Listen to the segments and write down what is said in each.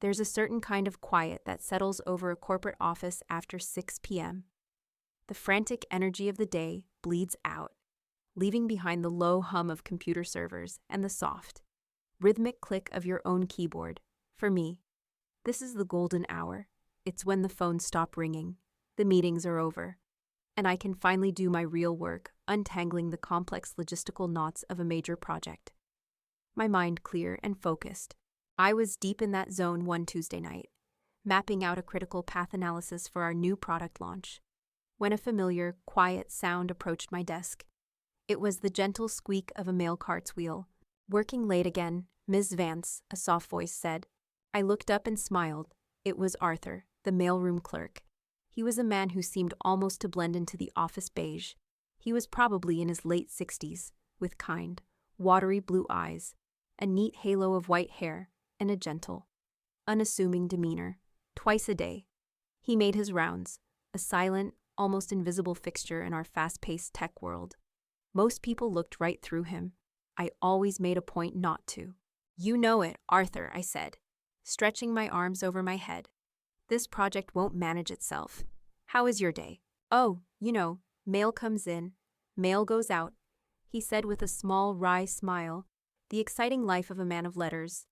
There's a certain kind of quiet that settles over a corporate office after 6 p.m. The frantic energy of the day bleeds out, leaving behind the low hum of computer servers and the soft, rhythmic click of your own keyboard. For me, this is the golden hour. It's when the phones stop ringing, the meetings are over, and I can finally do my real work, untangling the complex logistical knots of a major project. My mind clear and focused. I was deep in that zone one Tuesday night, mapping out a critical path analysis for our new product launch, when a familiar, quiet sound approached my desk. It was the gentle squeak of a mail cart's wheel. "Working late again, Ms. Vance," a soft voice said. I looked up and smiled. It was Arthur, the mailroom clerk. He was a man who seemed almost to blend into the office beige. He was probably in his late 60s, with kind, watery blue eyes, a neat halo of white hair, and a gentle, unassuming demeanor. Twice a day, he made his rounds, a silent, almost invisible fixture in our fast-paced tech world. Most people looked right through him. I always made a point not to. "You know it, Arthur," I said, stretching my arms over my head. "This project won't manage itself. How is your day?" "Oh, mail comes in, mail goes out," he said with a small, wry smile, the exciting life of a man of letters.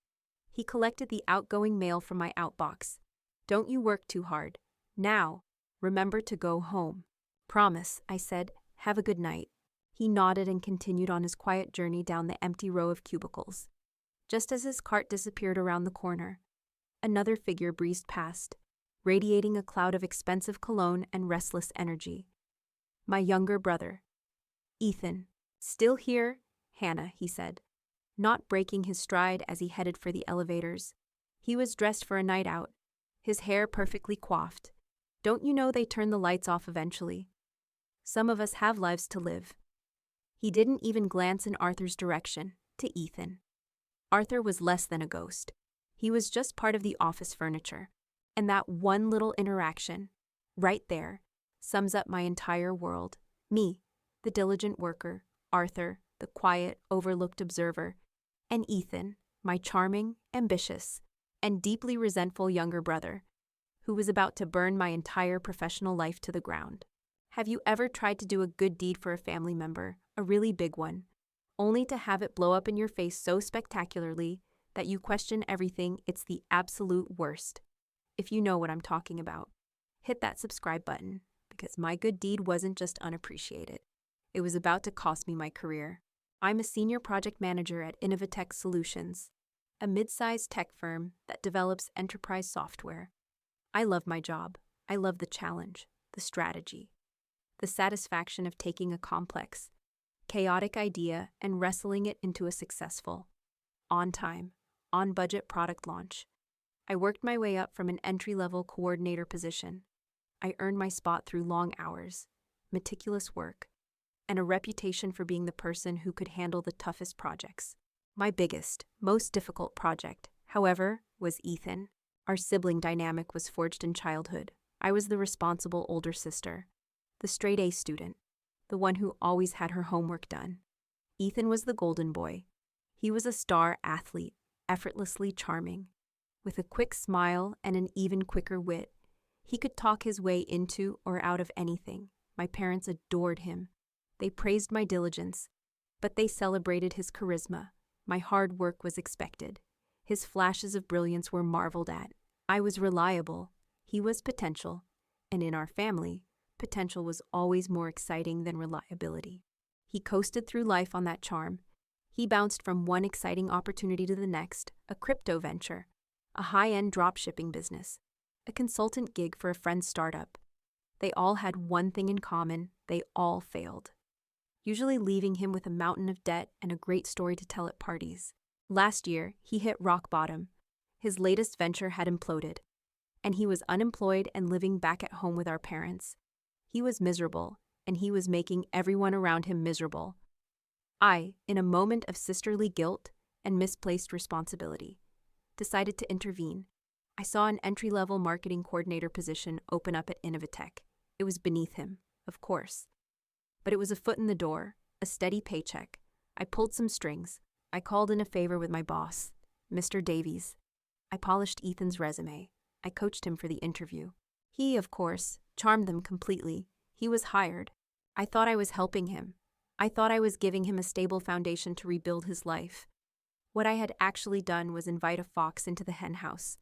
He collected the outgoing mail from my outbox. "Don't you work too hard. Now, remember to go home." "Promise," I said. "Have a good night." He nodded and continued on his quiet journey down the empty row of cubicles. Just as his cart disappeared around the corner, another figure breezed past, radiating a cloud of expensive cologne and restless energy. My younger brother, Ethan. "Still here, Hannah," he said, not breaking his stride as he headed for the elevators. He was dressed for a night out, his hair perfectly coiffed. "Don't you know they turn the lights off eventually? Some of us have lives to live." He didn't even glance in Arthur's direction, to Ethan. Arthur was less than a ghost. He was just part of the office furniture. And that one little interaction, right there, sums up my entire world. Me, the diligent worker, Arthur, the quiet, overlooked observer, and Ethan, my charming, ambitious, and deeply resentful younger brother, who was about to burn my entire professional life to the ground. Have you ever tried to do a good deed for a family member, a really big one, only to have it blow up in your face so spectacularly that you question everything? It's the absolute worst. If you know what I'm talking about, hit that subscribe button, because my good deed wasn't just unappreciated. It was about to cost me my career. I'm a senior project manager at Innovatech Solutions, a mid-sized tech firm that develops enterprise software. I love my job. I love the challenge, the strategy, the satisfaction of taking a complex, chaotic idea and wrestling it into a successful, on-time, on-budget product launch. I worked my way up from an entry-level coordinator position. I earned my spot through long hours, meticulous work, and a reputation for being the person who could handle the toughest projects. My biggest, most difficult project, however, was Ethan. Our sibling dynamic was forged in childhood. I was the responsible older sister, the straight-A student, the one who always had her homework done. Ethan was the golden boy. He was a star athlete, effortlessly charming. With a quick smile and an even quicker wit, he could talk his way into or out of anything. My parents adored him. They praised my diligence, but they celebrated his charisma. My hard work was expected. His flashes of brilliance were marveled at. I was reliable. He was potential. And in our family, potential was always more exciting than reliability. He coasted through life on that charm. He bounced from one exciting opportunity to the next, a crypto venture, a high-end dropshipping business, a consultant gig for a friend's startup. They all had one thing in common: they all failed, usually leaving him with a mountain of debt and a great story to tell at parties. Last year, he hit rock bottom. His latest venture had imploded, and he was unemployed and living back at home with our parents. He was miserable, and he was making everyone around him miserable. I, in a moment of sisterly guilt and misplaced responsibility, decided to intervene. I saw an entry-level marketing coordinator position open up at Innovatech. It was beneath him, of course. But it was a foot in the door, a steady paycheck. I pulled some strings. I called in a favor with my boss, Mr. Davies. I polished Ethan's resume. I coached him for the interview. He, of course, charmed them completely. He was hired. I thought I was helping him. I thought I was giving him a stable foundation to rebuild his life. What I had actually done was invite a fox into the hen house.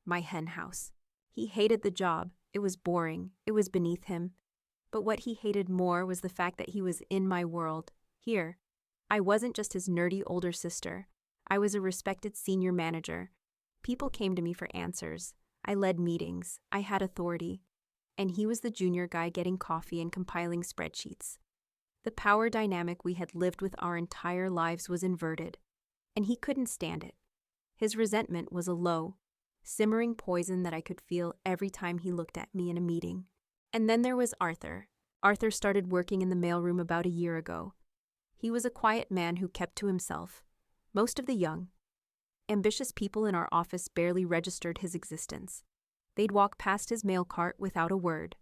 My hen house. He hated the job. It was boring. It was beneath him. But what he hated more was the fact that he was in my world. Here. I wasn't just his nerdy older sister. I was a respected senior manager. People came to me for answers. I led meetings. I had authority. And he was the junior guy getting coffee and compiling spreadsheets. The power dynamic we had lived with our entire lives was inverted, and he couldn't stand it. His resentment was a low, simmering poison that I could feel every time he looked at me in a meeting. And then there was Arthur. Arthur started working in the mailroom about a year ago. He was a quiet man who kept to himself. Most of the young, ambitious people in our office barely registered his existence. They'd walk past his mail cart without a word,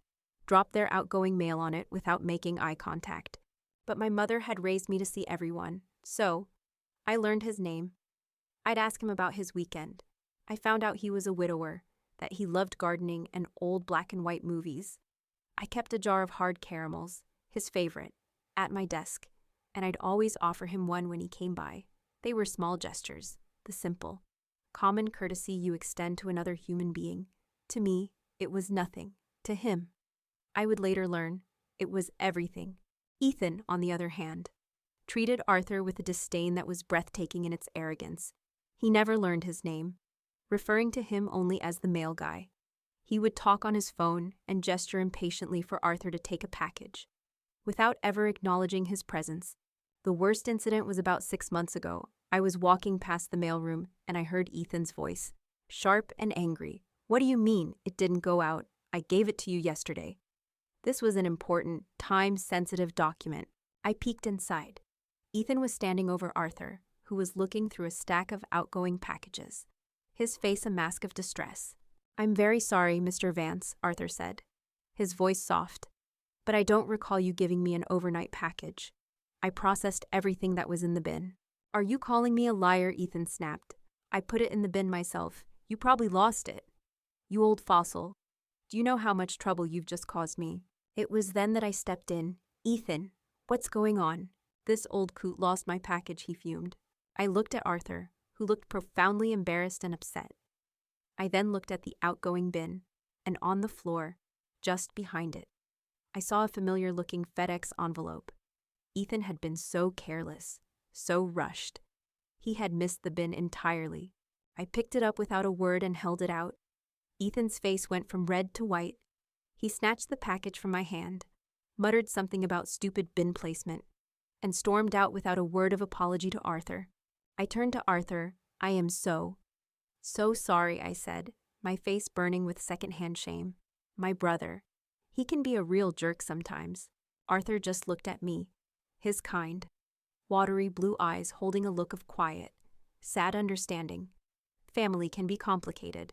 drop their outgoing mail on it without making eye contact. But my mother had raised me to see everyone, so I learned his name. I'd ask him about his weekend. I found out he was a widower, that he loved gardening and old black and white movies. I kept a jar of hard caramels, his favorite, at my desk, and I'd always offer him one when he came by. They were small gestures, the simple, common courtesy you extend to another human being. To me, it was nothing. To him, I would later learn, it was everything. Ethan, on the other hand, treated Arthur with a disdain that was breathtaking in its arrogance. He never learned his name, referring to him only as the mail guy. He would talk on his phone and gesture impatiently for Arthur to take a package, without ever acknowledging his presence. The worst incident was about 6 months ago. I was walking past the mailroom and I heard Ethan's voice, sharp and angry. "What do you mean, it didn't go out? I gave it to you yesterday." This was an important, time-sensitive document. I peeked inside. Ethan was standing over Arthur, who was looking through a stack of outgoing packages, his face a mask of distress. "I'm very sorry, Mr. Vance," Arthur said, his voice soft, "but I don't recall you giving me an overnight package. I processed everything that was in the bin." "Are you calling me a liar?" Ethan snapped. "I put it in the bin myself. You probably lost it. You old fossil. Do you know how much trouble you've just caused me?" It was then that I stepped in. "Ethan, what's going on?" "This old coot lost my package," he fumed. I looked at Arthur, who looked profoundly embarrassed and upset. I then looked at the outgoing bin, and on the floor, just behind it, I saw a familiar-looking FedEx envelope. Ethan had been so careless, so rushed. He had missed the bin entirely. I picked it up without a word and held it out. Ethan's face went from red to white. He snatched the package from my hand, muttered something about stupid bin placement, and stormed out without a word of apology to Arthur. I turned to Arthur. "I am so sorry," I said, my face burning with secondhand shame. "My brother. He can be a real jerk sometimes." Arthur just looked at me, his kind, watery blue eyes holding a look of quiet, sad understanding. "Family can be complicated,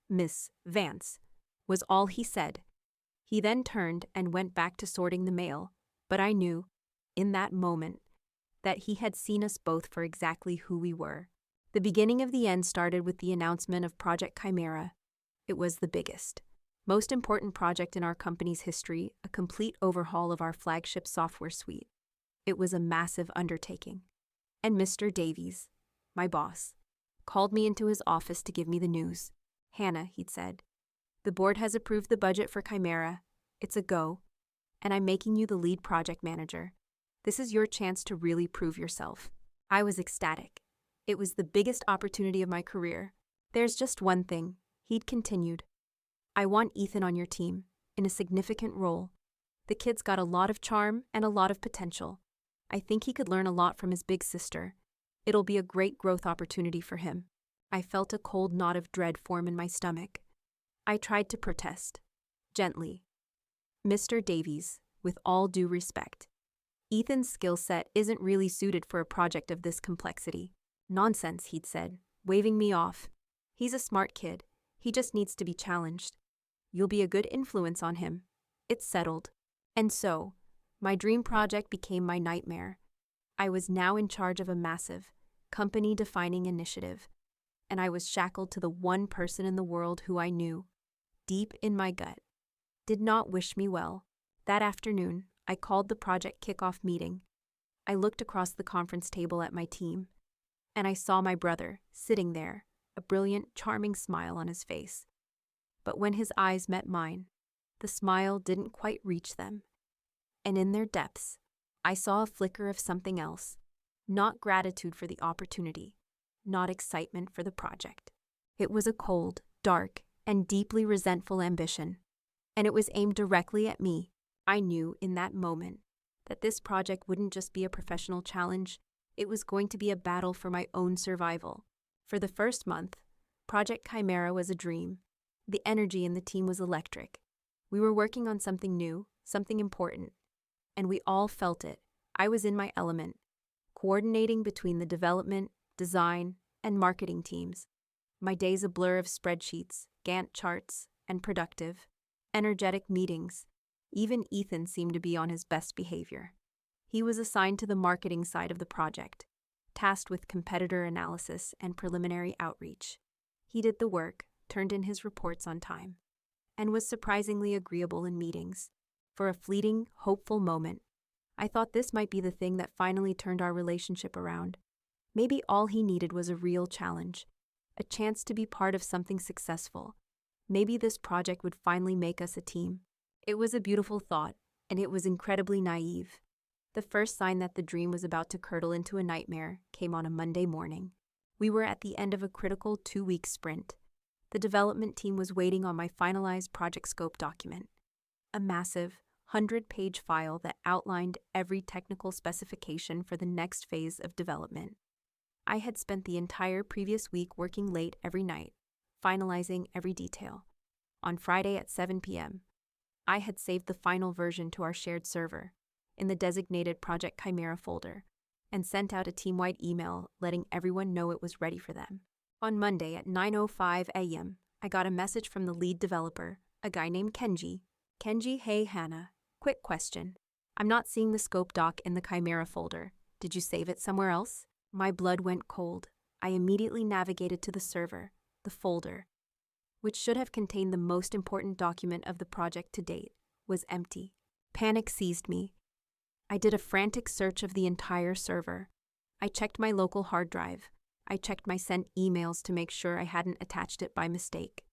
Miss Vance," was all he said. He then turned and went back to sorting the mail, but I knew, in that moment, that he had seen us both for exactly who we were. The beginning of the end started with the announcement of Project Chimera. It was the biggest, most important project in our company's history, a complete overhaul of our flagship software suite. It was a massive undertaking. And Mr. Davies, my boss, called me into his office to give me the news. "Hannah," he'd said, "the board has approved the budget for Chimera. It's a go, and I'm making you the lead project manager. This is your chance to really prove yourself." I was ecstatic. It was the biggest opportunity of my career. "There's just one thing," he'd continued. "I want Ethan on your team, in a significant role. The kid's got a lot of charm and a lot of potential. I think he could learn a lot from his big sister. It'll be a great growth opportunity for him." I felt a cold knot of dread form in my stomach. I tried to protest, gently. "Mr. Davies, with all due respect, Ethan's skill set isn't really suited for a project of this complexity." "Nonsense," he'd said, waving me off. "He's a smart kid. He just needs to be challenged. You'll be a good influence on him. It's settled." And so, my dream project became my nightmare. I was now in charge of a massive, company-defining initiative. and I was shackled to the one person in the world who I knew, deep in my gut, did not wish me well. That afternoon, I called the project kickoff meeting. I looked across the conference table at my team, and I saw my brother sitting there, a brilliant, charming smile on his face. But when his eyes met mine, the smile didn't quite reach them. And in their depths, I saw a flicker of something else, not gratitude for the opportunity, not excitement for the project. It was a cold, dark, and deeply resentful ambition, and it was aimed directly at me. I knew in that moment that this project wouldn't just be a professional challenge, it was going to be a battle for my own survival. For the first month, Project Chimera was a dream. The energy in the team was electric. We were working on something new, something important, and we all felt it. I was in my element, coordinating between the development, design, and marketing teams. My days a blur of spreadsheets, Gantt charts, and productive, energetic meetings. Even Ethan seemed to be on his best behavior. He was assigned to the marketing side of the project, tasked with competitor analysis and preliminary outreach. He did the work, turned in his reports on time, and was surprisingly agreeable in meetings. For a fleeting, hopeful moment, I thought this might be the thing that finally turned our relationship around. Maybe all he needed was a real challenge, a chance to be part of something successful. Maybe this project would finally make us a team. It was a beautiful thought, and it was incredibly naive. The first sign that the dream was about to curdle into a nightmare came on a Monday morning. We were at the end of a critical 2-week sprint. The development team was waiting on my finalized project scope document, a massive, 100-page file that outlined every technical specification for the next phase of development. I had spent the entire previous week working late every night, finalizing every detail. On Friday at 7 p.m., I had saved the final version to our shared server, in the designated Project Chimera folder, and sent out a team-wide email letting everyone know it was ready for them. On Monday at 9:05 a.m., I got a message from the lead developer, a guy named Kenji. Kenji, hey Hannah, quick question. I'm not seeing the scope doc in the Chimera folder. Did you save it somewhere else? My blood went cold. I immediately navigated to the server, the folder, which should have contained the most important document of the project to date, was empty. Panic seized me. I did a frantic search of the entire server. I checked my local hard drive. I checked my sent emails to make sure I hadn't attached it by mistake.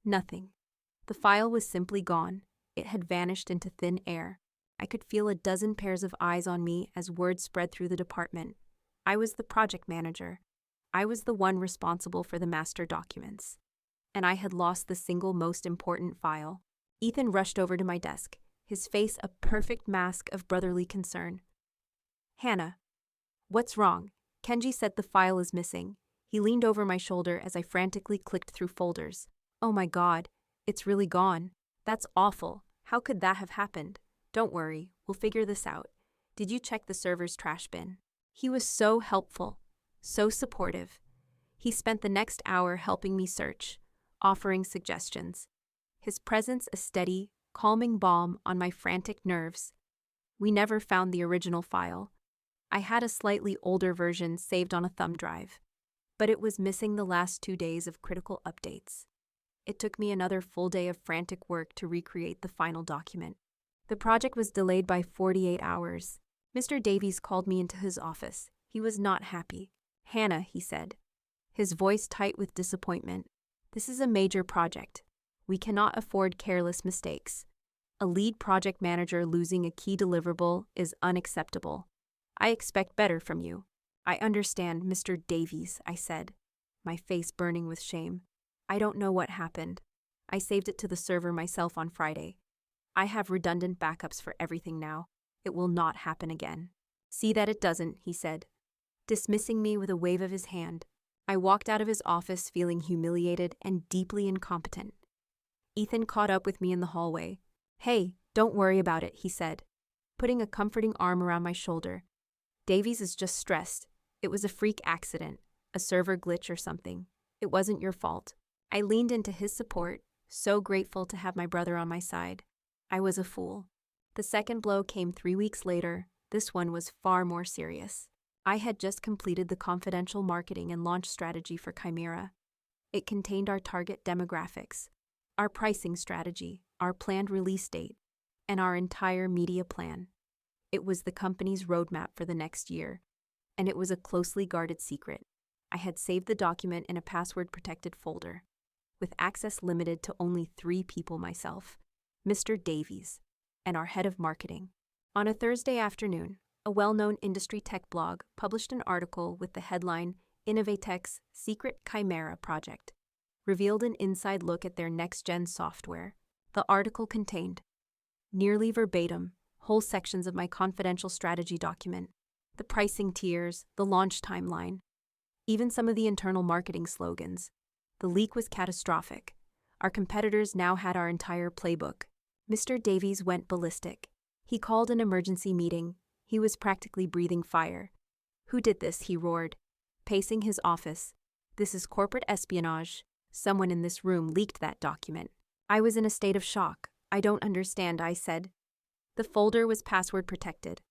Nothing. The file was simply gone. It had vanished into thin air. I could feel a dozen pairs of eyes on me as word spread through the department. I was the project manager. I was the one responsible for the master documents. And I had lost the single most important file. Ethan rushed over to my desk, his face a perfect mask of brotherly concern. Hannah, what's wrong? Kenji said the file is missing. He leaned over my shoulder as I frantically clicked through folders. Oh my God, it's really gone. That's awful. How could that have happened? Don't worry, we'll figure this out. Did you check the server's trash bin? He was so helpful, so supportive. He spent the next hour helping me search, offering suggestions. His presence a steady, calming balm on my frantic nerves. We never found the original file. I had a slightly older version saved on a thumb drive, but it was missing the last 2 days of critical updates. It took me another full day of frantic work to recreate the final document. The project was delayed by 48 hours. Mr. Davies called me into his office. He was not happy. Hannah, he said, his voice tight with disappointment. This is a major project. We cannot afford careless mistakes. A lead project manager losing a key deliverable is unacceptable. I expect better from you. I understand, Mr. Davies, I said, my face burning with shame. I don't know what happened. I saved it to the server myself on Friday. I have redundant backups for everything now. It will not happen again. See that it doesn't, he said, dismissing me with a wave of his hand. I walked out of his office feeling humiliated and deeply incompetent. Ethan caught up with me in the hallway. Hey, don't worry about it, he said, putting a comforting arm around my shoulder. Davies is just stressed. It was a freak accident, a server glitch or something. It wasn't your fault. I leaned into his support, so grateful to have my brother on my side. I was a fool. The second blow came 3 weeks later. This one was far more serious. I had just completed the confidential marketing and launch strategy for Chimera. It contained our target demographics, our pricing strategy, our planned release date, and our entire media plan. It was the company's roadmap for the next year, and it was a closely guarded secret. I had saved the document in a password-protected folder, with access limited to only 3 people: myself, Mr. Davies, and our head of marketing. On a Thursday afternoon, a well-known industry tech blog published an article with the headline "Innovatech's Secret Chimera Project," revealed an inside look at their next-gen software. The article contained, nearly verbatim, whole sections of my confidential strategy document, the pricing tiers, the launch timeline, even some of the internal marketing slogans. The leak was catastrophic. Our competitors now had our entire playbook. Mr. Davies went ballistic. He called an emergency meeting. He was practically breathing fire. "Who did this?" he roared, pacing his office. "This is corporate espionage. Someone in this room leaked that document." I was in a state of shock. "I don't understand," I said. The folder was password protected.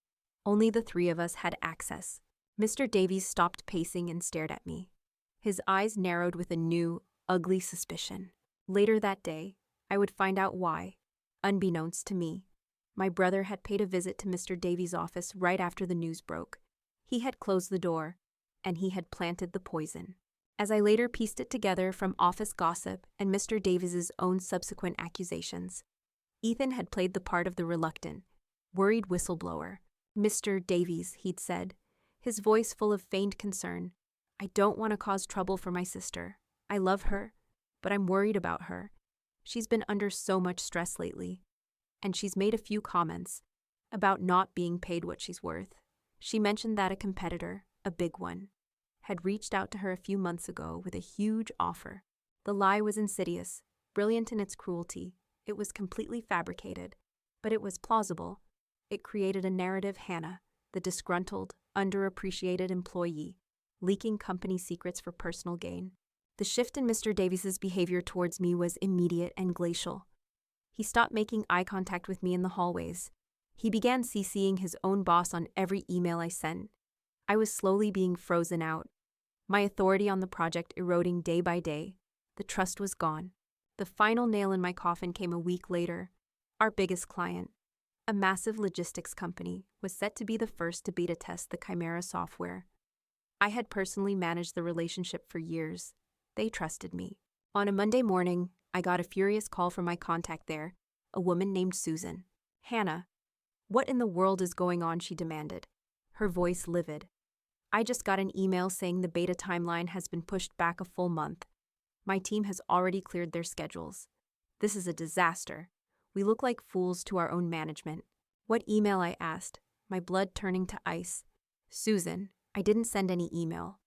Only the 3 of us had access. Mr. Davies stopped pacing and stared at me. His eyes narrowed with a new, ugly suspicion. Later that day, I would find out why. Unbeknownst to me, my brother had paid a visit to Mr. Davies' office right after the news broke. He had closed the door, and he had planted the poison. As I later pieced it together from office gossip and Mr. Davies' own subsequent accusations, Ethan had played the part of the reluctant, worried whistleblower. "Mr. Davies," he'd said, his voice full of feigned concern, "I don't want to cause trouble for my sister. I love her, but I'm worried about her. She's been under so much stress lately, and she's made a few comments about not being paid what she's worth. She mentioned that a competitor, a big one, had reached out to her a few months ago with a huge offer. The lie was insidious, brilliant in its cruelty. It was completely fabricated, but it was plausible. It created a narrative: Hannah, the disgruntled, underappreciated employee, leaking company secrets for personal gain. The shift in Mr. Davies' behavior towards me was immediate and glacial. He stopped making eye contact with me in the hallways. He began CCing his own boss on every email I sent. I was slowly being frozen out, my authority on the project eroding day by day. The trust was gone. The final nail in my coffin came a week later. Our biggest client, a massive logistics company, was set to be the first to beta test the Chimera software. I had personally managed the relationship for years. They trusted me. On a Monday morning, I got a furious call from my contact there, a woman named Susan. "Hannah, what in the world is going on?" she demanded, her voice livid. "I just got an email saying the beta timeline has been pushed back a full month. My team has already cleared their schedules. This is a disaster. We look like fools to our own management." "What email?" I asked, my blood turning to ice. "Susan, I didn't send any email.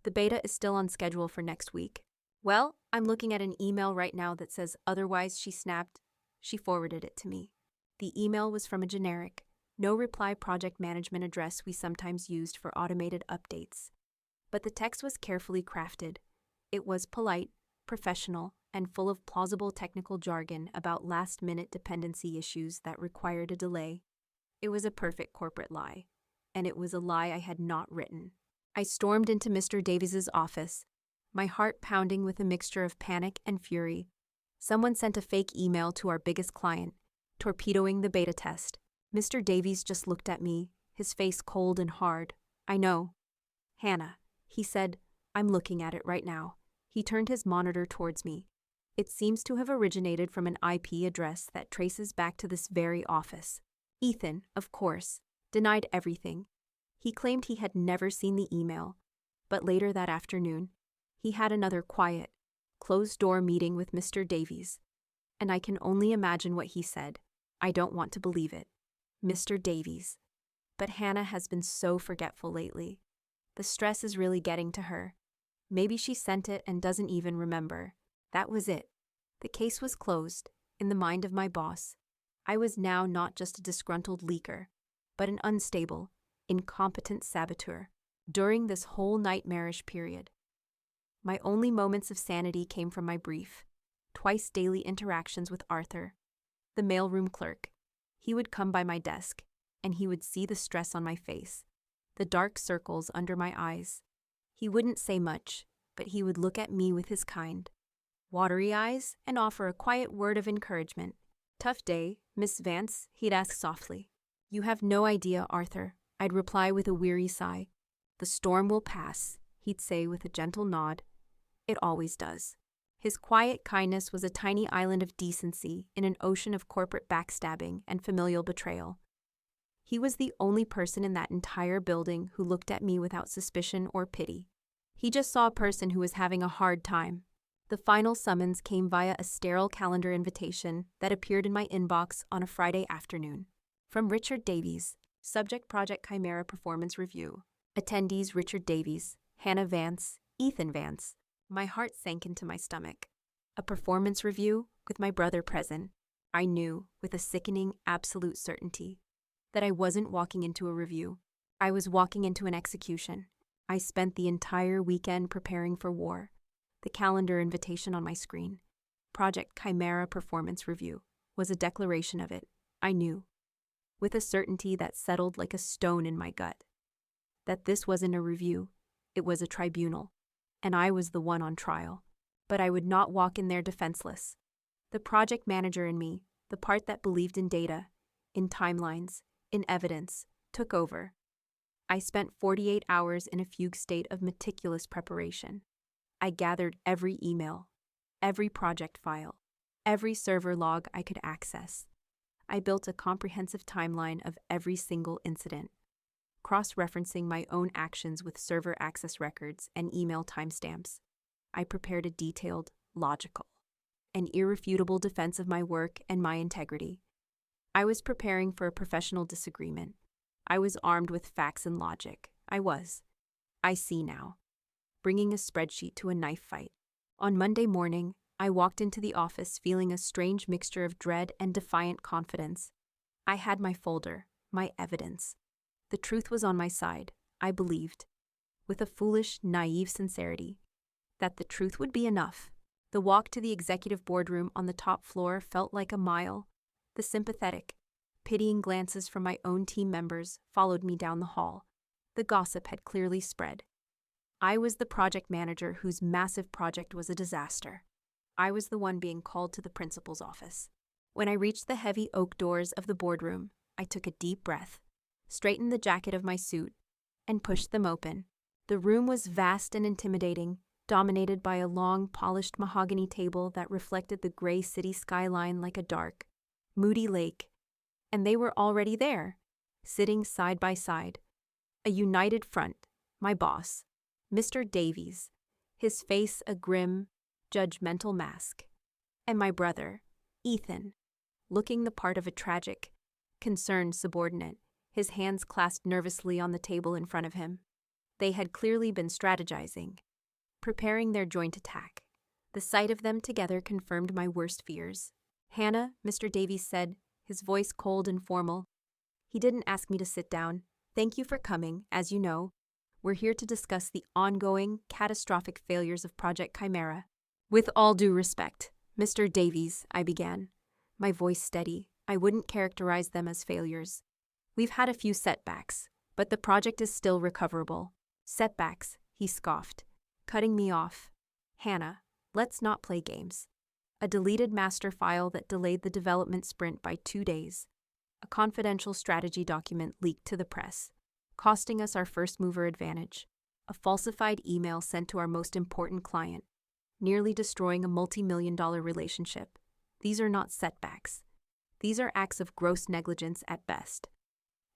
The beta is still on schedule for next week." "Well, I'm looking at an email right now that says otherwise," she snapped. She forwarded it to me. The email was from a generic, no-reply project management address we sometimes used for automated updates. But the text was carefully crafted. It was polite, professional, and full of plausible technical jargon about last-minute dependency issues that required a delay. It was a perfect corporate lie, and it was a lie I had not written. I stormed into Mr. Davies' office, my heart pounding with a mixture of panic and fury. Someone sent a fake email to our biggest client, torpedoing the beta test. Mr. Davies just looked at me, his face cold and hard. "I know." "Hannah," he said, "I'm looking at it right now." He turned his monitor towards me. "It seems to have originated from an IP address that traces back to this very office." Ethan, of course, denied everything. He claimed he had never seen the email, but later that afternoon, he had another quiet, closed-door meeting with Mr. Davies, and I can only imagine what he said. I don't want to believe it. Mr. Davies. But Hannah has been so forgetful lately. The stress is really getting to her. Maybe she sent it and doesn't even remember. That was it. The case was closed, in the mind of my boss. I was now not just a disgruntled leaker, but an unstable, incompetent saboteur. During this whole nightmarish period, my only moments of sanity came from my brief, twice daily interactions with Arthur, the mailroom clerk. He would come by my desk, and he would see the stress on my face, the dark circles under my eyes. He wouldn't say much, but he would look at me with his kind, watery eyes and offer a quiet word of encouragement. "Tough day, Miss Vance," he'd ask softly. "You have no idea, Arthur," I'd reply with a weary sigh. "The storm will pass," he'd say with a gentle nod. "It always does." His quiet kindness was a tiny island of decency in an ocean of corporate backstabbing and familial betrayal. He was the only person in that entire building who looked at me without suspicion or pity. He just saw a person who was having a hard time. The final summons came via a sterile calendar invitation that appeared in my inbox on a Friday afternoon. From Richard Davies, subject Project Chimera Performance Review. Attendees Richard Davies, Hannah Vance, Ethan Vance. My heart sank into my stomach. A performance review with my brother present. I knew, with a sickening, absolute certainty, that I wasn't walking into a review. I was walking into an execution. I spent the entire weekend preparing for war. The calendar invitation on my screen, Project Chimera Performance Review, was a declaration of it. I knew, with a certainty that settled like a stone in my gut, that this wasn't a review, it was a tribunal, and I was the one on trial. But I would not walk in there defenseless. The project manager in me, the part that believed in data, in timelines, in evidence, took over. I spent 48 hours in a fugue state of meticulous preparation. I gathered every email, every project file, every server log I could access. I built a comprehensive timeline of every single incident, cross-referencing my own actions with server access records and email timestamps. I prepared a detailed, logical, and irrefutable defense of my work and my integrity. I was preparing for a professional disagreement. I was armed with facts and logic. I see now. Bringing a spreadsheet to a knife fight. On Monday morning, I walked into the office feeling a strange mixture of dread and defiant confidence. I had my folder, my evidence. The truth was on my side, I believed, with a foolish, naive sincerity, that the truth would be enough. The walk to the executive boardroom on the top floor felt like a mile. The sympathetic, pitying glances from my own team members followed me down the hall. The gossip had clearly spread. I was the project manager whose massive project was a disaster. I was the one being called to the principal's office. When I reached the heavy oak doors of the boardroom, I took a deep breath, straightened the jacket of my suit, and pushed them open. The room was vast and intimidating, dominated by a long, polished mahogany table that reflected the gray city skyline like a dark, moody lake. And they were already there, sitting side by side. A united front, my boss, Mr. Davies, his face a grim, judgmental mask, and my brother, Ethan, looking the part of a tragic, concerned subordinate, his hands clasped nervously on the table in front of him. They had clearly been strategizing, preparing their joint attack. The sight of them together confirmed my worst fears. "Hannah," Mr. Davies said, his voice cold and formal. He didn't ask me to sit down. "Thank you for coming, as you know. We're here to discuss the ongoing, catastrophic failures of Project Chimera." "With all due respect, Mr. Davies," I began, my voice steady. I wouldn't characterize them as failures. "We've had a few setbacks, but the project is still recoverable." "Setbacks," he scoffed, cutting me off. "Hannah, let's not play games." A deleted master file that delayed the development sprint by 2 days. A confidential strategy document leaked to the press, costing us our first mover advantage. A falsified email sent to our most important client, nearly destroying a multi-million-dollar relationship. These are not setbacks. These are acts of gross negligence at best,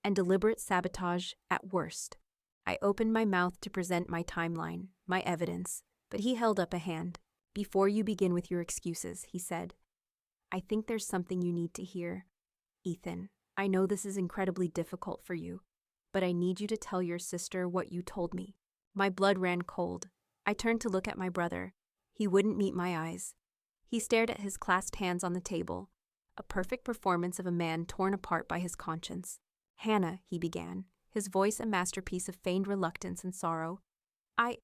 and deliberate sabotage at worst. I opened my mouth to present my timeline, my evidence, but he held up a hand. "Before you begin with your excuses," he said, "I think there's something you need to hear. Ethan, I know this is incredibly difficult for you, but I need you to tell your sister what you told me." My blood ran cold. I turned to look at my brother. He wouldn't meet my eyes. He stared at his clasped hands on the table, a perfect performance of a man torn apart by his conscience. "Hannah," he began, his voice a masterpiece of feigned reluctance and sorrow. I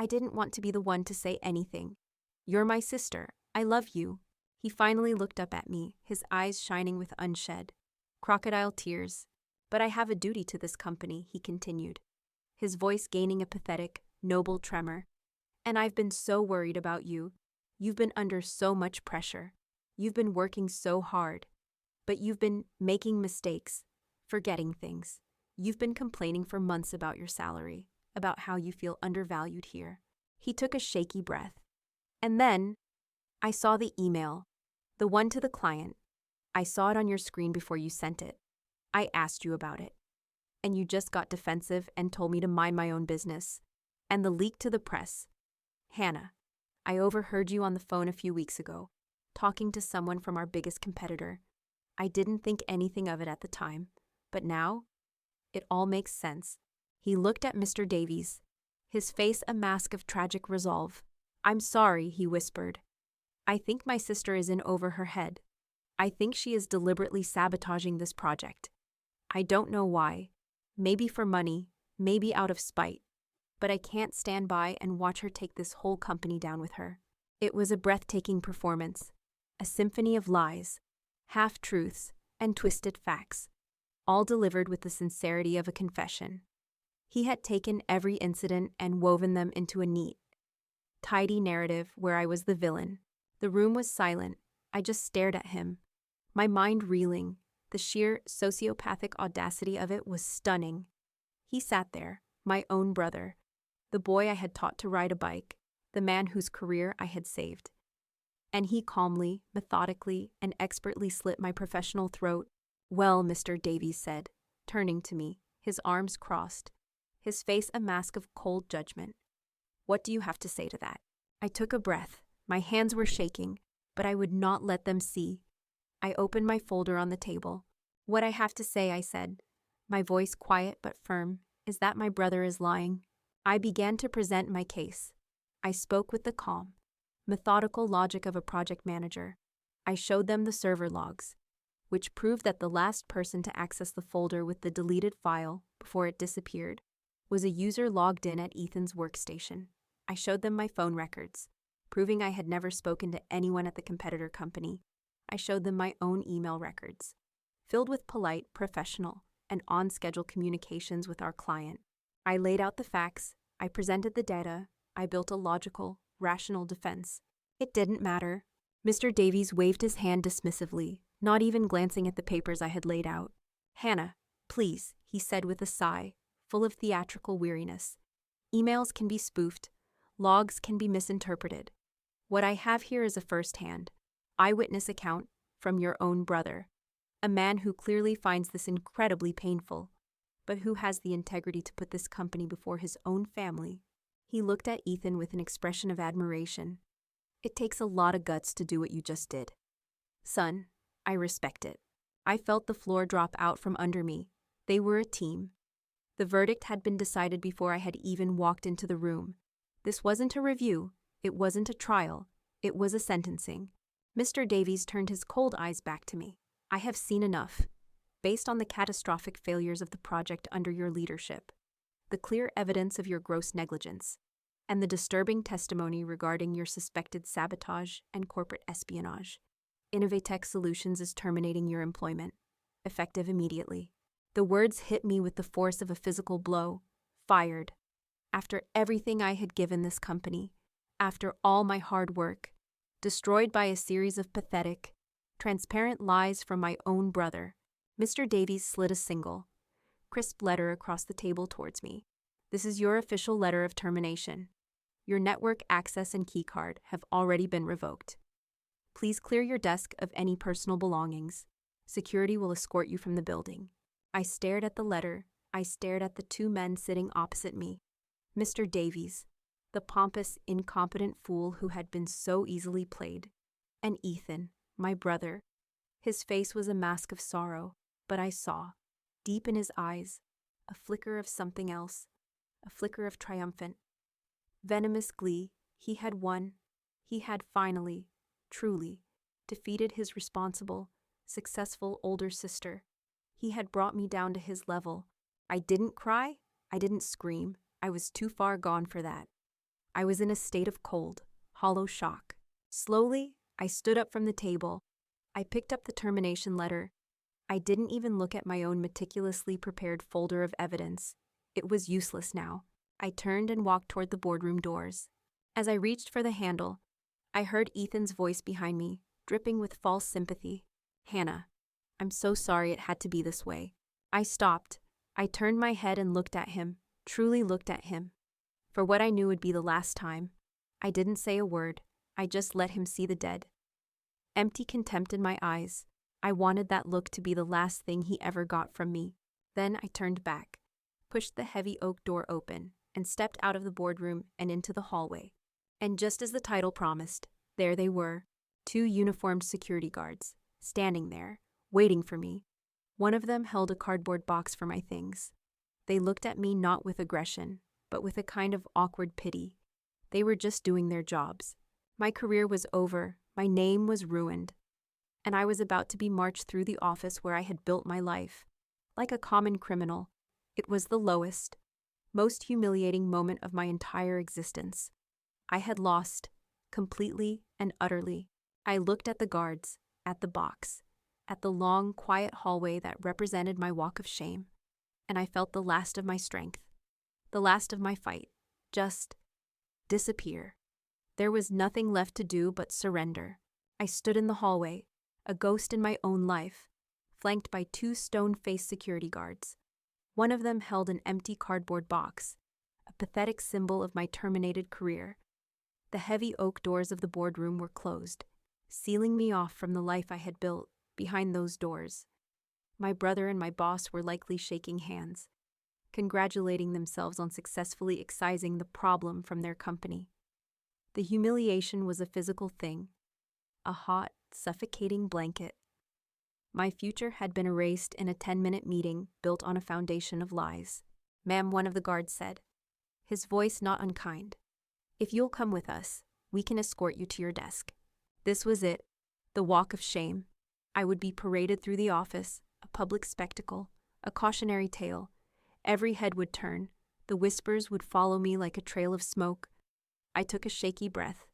didn't want to be the one to say anything. You're my sister. I love you." He finally looked up at me, his eyes shining with unshed crocodile tears. "But I have a duty to this company," he continued. his voice gaining a pathetic, noble tremor. "And I've been so worried about you. You've been under so much pressure. You've been working so hard. But you've been making mistakes, forgetting things. You've been complaining for months about your salary, about how you feel undervalued here." He took a shaky breath. "And then, I saw the email, the one to the client. I saw it on your screen before you sent it. I asked you about it. And you just got defensive and told me to mind my own business. And the leak to the press. Hannah, I overheard you on the phone a few weeks ago, talking to someone from our biggest competitor. I didn't think anything of it at the time, but now, it all makes sense." He looked at Mr. Davies, his face a mask of tragic resolve. "I'm sorry," he whispered. "I think my sister is in over her head. I think she is deliberately sabotaging this project. I don't know why. Maybe for money, maybe out of spite. But I can't stand by and watch her take this whole company down with her." It was a breathtaking performance, a symphony of lies, half-truths, and twisted facts, all delivered with the sincerity of a confession. He had taken every incident and woven them into a neat, tidy narrative where I was the villain. The room was silent. I just stared at him, my mind reeling. The sheer sociopathic audacity of it was stunning. He sat there, my own brother, the boy I had taught to ride a bike, the man whose career I had saved. And he calmly, methodically, and expertly slit my professional throat. "Well," Mr. Davies said, turning to me, his arms crossed, his face a mask of cold judgment. "What do you have to say to that?" I took a breath. My hands were shaking, but I would not let them see. I opened my folder on the table. "What I have to say," I said, my voice quiet but firm, "is that my brother is lying." I began to present my case. I spoke with the calm, methodical logic of a project manager. I showed them the server logs, which proved that the last person to access the folder with the deleted file before it disappeared was a user logged in at Ethan's workstation. I showed them my phone records, proving I had never spoken to anyone at the competitor company. I showed them my own email records, filled with polite, professional, and on-schedule communications with our client. I laid out the facts, I presented the data, I built a logical, rational defense. It didn't matter. Mr. Davies waved his hand dismissively, not even glancing at the papers I had laid out. "Hannah, please," he said with a sigh, full of theatrical weariness. "Emails can be spoofed, logs can be misinterpreted. What I have here is a first-hand, eyewitness account from your own brother, a man who clearly finds this incredibly painful, but who has the integrity to put this company before his own family." He looked at Ethan with an expression of admiration. "It takes a lot of guts to do what you just did. Son, I respect it." I felt the floor drop out from under me. They were a team. The verdict had been decided before I had even walked into the room. This wasn't a review, it wasn't a trial, it was a sentencing. Mr. Davies turned his cold eyes back to me. "I have seen enough. Based on the catastrophic failures of the project under your leadership, the clear evidence of your gross negligence, and the disturbing testimony regarding your suspected sabotage and corporate espionage, Innovatech Solutions is terminating your employment, effective immediately." The words hit me with the force of a physical blow. Fired. After everything I had given this company, after all my hard work, destroyed by a series of pathetic, transparent lies from my own brother. Mr. Davies slid a single, crisp letter across the table towards me. "This is your official letter of termination. Your network access and keycard have already been revoked. Please clear your desk of any personal belongings. Security will escort you from the building." I stared at the letter. I stared at the two men sitting opposite me. Mr. Davies, the pompous, incompetent fool who had been so easily played, and Ethan, my brother. His face was a mask of sorrow, but I saw, deep in his eyes, a flicker of something else, a flicker of triumphant, venomous glee. He had won. He had finally, truly, defeated his responsible, successful older sister. He had brought me down to his level. I didn't cry. I didn't scream. I was too far gone for that. I was in a state of cold, hollow shock. Slowly, I stood up from the table. I picked up the termination letter. I didn't even look at my own meticulously prepared folder of evidence. It was useless now. I turned and walked toward the boardroom doors. As I reached for the handle, I heard Ethan's voice behind me, dripping with false sympathy. "Hannah, I'm so sorry it had to be this way." I stopped. I turned my head and looked at him, truly looked at him. For what I knew would be the last time, I didn't say a word. I just let him see the dead. Empty contempt in my eyes. I wanted that look to be the last thing he ever got from me. Then I turned back, pushed the heavy oak door open, and stepped out of the boardroom and into the hallway. And just as the title promised, there they were, 2 uniformed security guards, standing there, waiting for me. One of them held a cardboard box for my things. They looked at me not with aggression, but with a kind of awkward pity. They were just doing their jobs. My career was over, my name was ruined, and I was about to be marched through the office where I had built my life. Like a common criminal, it was the lowest, most humiliating moment of my entire existence. I had lost, completely and utterly. I looked at the guards, at the box, at the long, quiet hallway that represented my walk of shame, and I felt the last of my strength, the last of my fight, just disappear. There was nothing left to do but surrender. I stood in the hallway, a ghost in my own life, flanked by 2 stone-faced security guards. One of them held an empty cardboard box, a pathetic symbol of my terminated career. The heavy oak doors of the boardroom were closed, sealing me off from the life I had built behind those doors. My brother and my boss were likely shaking hands, congratulating themselves on successfully excising the problem from their company. The humiliation was a physical thing, a hot, suffocating blanket. My future had been erased in a 10-minute meeting built on a foundation of lies. "Ma'am," one of the guards said, his voice not unkind. "If you'll come with us, we can escort you to your desk." This was it, the walk of shame. I would be paraded through the office, a public spectacle, a cautionary tale. Every head would turn. The whispers would follow me like a trail of smoke. I took a shaky breath,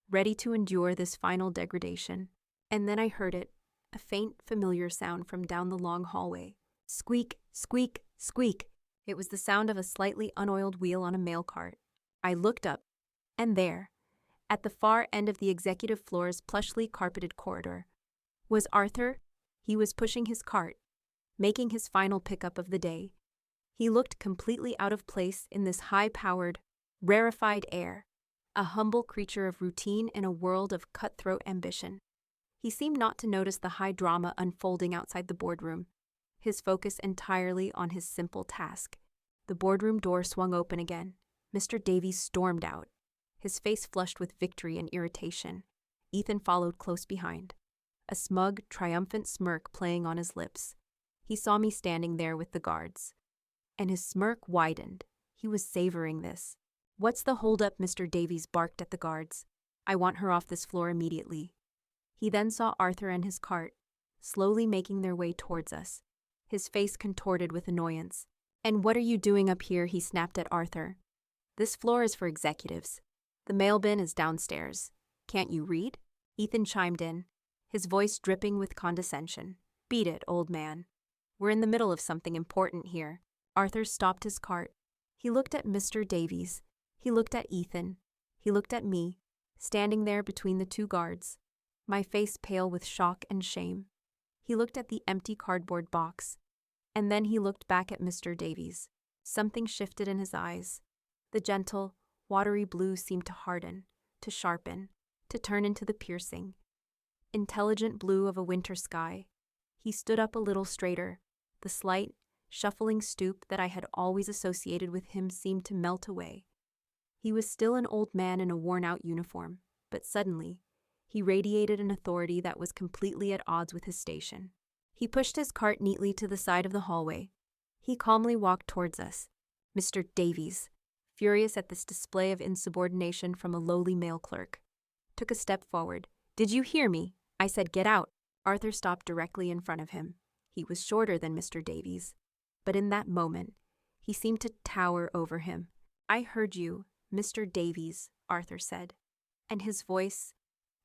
ready to endure this final degradation. And then I heard it, a faint, familiar sound from down the long hallway. Squeak, squeak, squeak. It was the sound of a slightly unoiled wheel on a mail cart. I looked up, and there, at the far end of the executive floor's plushly carpeted corridor, was Arthur. He was pushing his cart, making his final pickup of the day. He looked completely out of place in this high-powered, rarefied air, a humble creature of routine in a world of cutthroat ambition. He seemed not to notice the high drama unfolding outside the boardroom, his focus entirely on his simple task. The boardroom door swung open again. Mr. Davies stormed out, his face flushed with victory and irritation. Ethan followed close behind, a smug, triumphant smirk playing on his lips. He saw me standing there with the guards, and his smirk widened. He was savoring this. "What's the holdup?" Mr. Davies barked at the guards. "I want her off this floor immediately." He then saw Arthur and his cart, slowly making their way towards us, his face contorted with annoyance. "And what are you doing up here?" he snapped at Arthur. "This floor is for executives. The mail bin is downstairs. Can't you read?" Ethan chimed in, his voice dripping with condescension. "Beat it, old man. We're in the middle of something important here." Arthur stopped his cart. He looked at Mr. Davies. He looked at Ethan. He looked at me, standing there between the 2 guards, my face pale with shock and shame. He looked at the empty cardboard box, and then he looked back at Mr. Davies. Something shifted in his eyes. The gentle, watery blue seemed to harden, to sharpen, to turn into the piercing, intelligent blue of a winter sky. He stood up a little straighter. The slight, shuffling stoop that I had always associated with him seemed to melt away. He was still an old man in a worn-out uniform, but suddenly, he radiated an authority that was completely at odds with his station. He pushed his cart neatly to the side of the hallway. He calmly walked towards us. Mr. Davies, furious at this display of insubordination from a lowly mail clerk, took a step forward. "Did you hear me? I said get out." Arthur stopped directly in front of him. He was shorter than Mr. Davies, but in that moment, he seemed to tower over him. "I heard you, Mr. Davies," Arthur said, and his voice,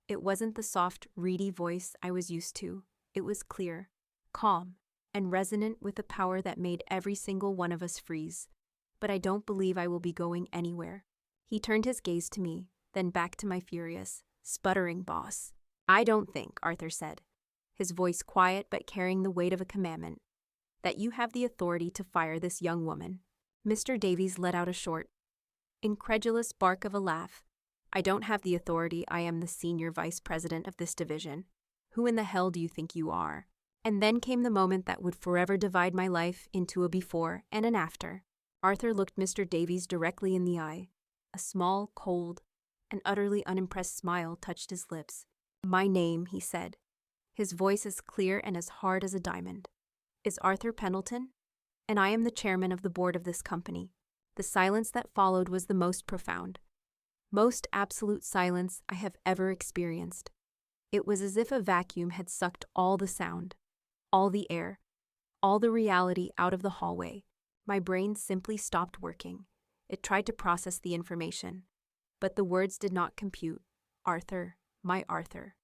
it wasn't the soft, reedy voice I was used to. It was clear, calm, and resonant with a power that made every single one of us freeze. but I don't believe I will be going anywhere." He turned his gaze to me, then back to my furious, sputtering boss. "I don't think," Arthur said, his voice quiet but carrying the weight of a commandment, "that you have the authority to fire this young woman." Mr. Davies let out a short, incredulous bark of a laugh. "I don't have the authority. I am the senior vice president of this division. Who in the hell do you think you are?" And then came the moment that would forever divide my life into a before and an after. Arthur looked Mr. Davies directly in the eye. A small, cold, and utterly unimpressed smile touched his lips. "My name," he said, his voice as clear and as hard as a diamond, "is Arthur Pendleton, and I am the chairman of the board of this company." The silence that followed was the most profound, most absolute silence I have ever experienced. It was as if a vacuum had sucked all the sound, all the air, all the reality out of the hallway. My brain simply stopped working. It tried to process the information, but the words did not compute. Arthur, my Arthur.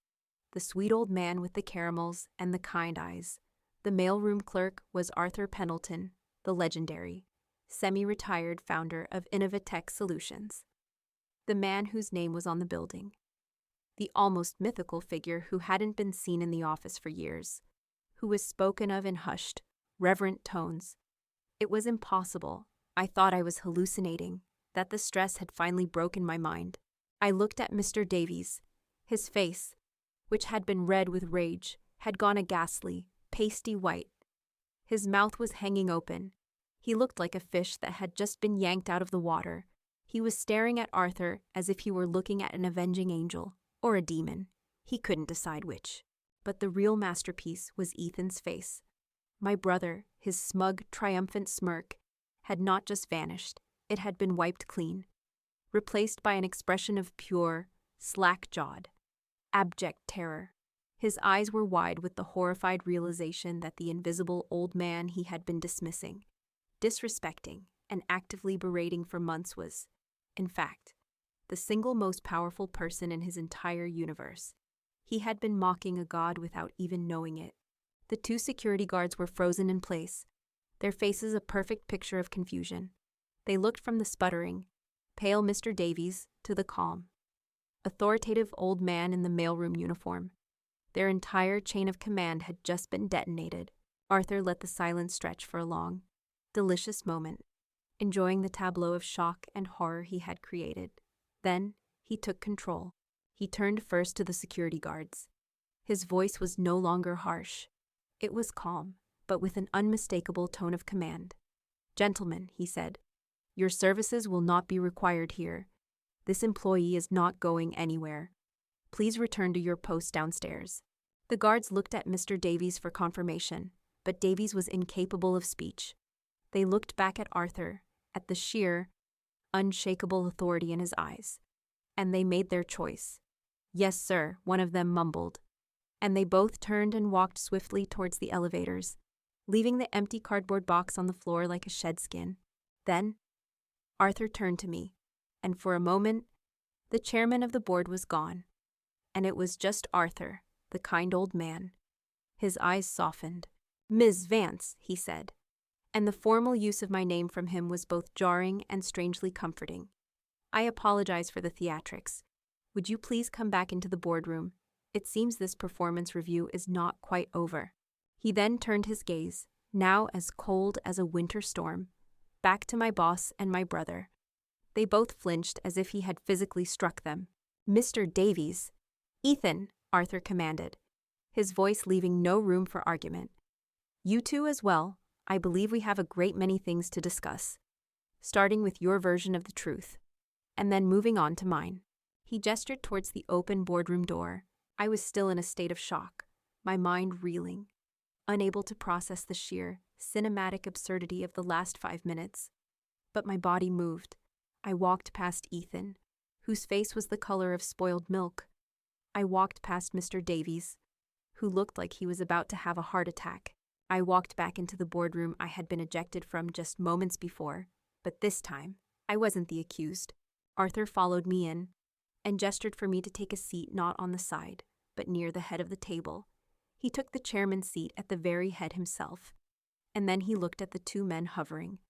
The sweet old man with the caramels and the kind eyes. The mailroom clerk was Arthur Pendleton, the legendary, semi-retired founder of Innovatech Solutions. The man whose name was on the building. The almost mythical figure who hadn't been seen in the office for years, who was spoken of in hushed, reverent tones. It was impossible. I thought I was hallucinating, that the stress had finally broken my mind. I looked at Mr. Davies. His face, which had been red with rage, had gone a ghastly, pasty white. His mouth was hanging open. He looked like a fish that had just been yanked out of the water. He was staring at Arthur as if he were looking at an avenging angel, or a demon. He couldn't decide which. But the real masterpiece was Ethan's face. My brother, his smug, triumphant smirk, had not just vanished, it had been wiped clean, replaced by an expression of pure, slack-jawed, abject terror. His eyes were wide with the horrified realization that the invisible old man he had been dismissing, disrespecting, and actively berating for months was, in fact, the single most powerful person in his entire universe. He had been mocking a god without even knowing it. The two security guards were frozen in place, their faces a perfect picture of confusion. They looked from the sputtering, pale Mr. Davies to the calm, authoritative old man in the mailroom uniform. Their entire chain of command had just been detonated. Arthur let the silence stretch for a long, delicious moment, enjoying the tableau of shock and horror he had created. Then he took control. He turned first to the security guards. His voice was no longer harsh. It was calm, but with an unmistakable tone of command. "Gentlemen," he said, "your services will not be required here. This employee is not going anywhere. Please return to your post downstairs." The guards looked at Mr. Davies for confirmation, but Davies was incapable of speech. They looked back at Arthur, at the sheer, unshakable authority in his eyes, and they made their choice. "Yes, sir," one of them mumbled, and they both turned and walked swiftly towards the elevators, leaving the empty cardboard box on the floor like a shed skin. Then Arthur turned to me, and for a moment, the chairman of the board was gone, and it was just Arthur, the kind old man. His eyes softened. "Ms. Vance," he said, and the formal use of my name from him was both jarring and strangely comforting. "I apologize for the theatrics. Would you please come back into the boardroom? It seems this performance review is not quite over." He then turned his gaze, now as cold as a winter storm, back to my boss and my brother. They both flinched as if he had physically struck them. "Mr. Davies!" "Ethan!" Arthur commanded, his voice leaving no room for argument. "You two as well. I believe we have a great many things to discuss, starting with your version of the truth, and then moving on to mine." He gestured towards the open boardroom door. I was still in a state of shock, my mind reeling, unable to process the sheer, cinematic absurdity of the last 5 minutes. But my body moved. I walked past Ethan, whose face was the color of spoiled milk. I walked past Mr. Davies, who looked like he was about to have a heart attack. I walked back into the boardroom I had been ejected from just moments before, but this time, I wasn't the accused. Arthur followed me in, and gestured for me to take a seat not on the side, but near the head of the table. He took the chairman's seat at the very head himself, and then he looked at the two men hovering,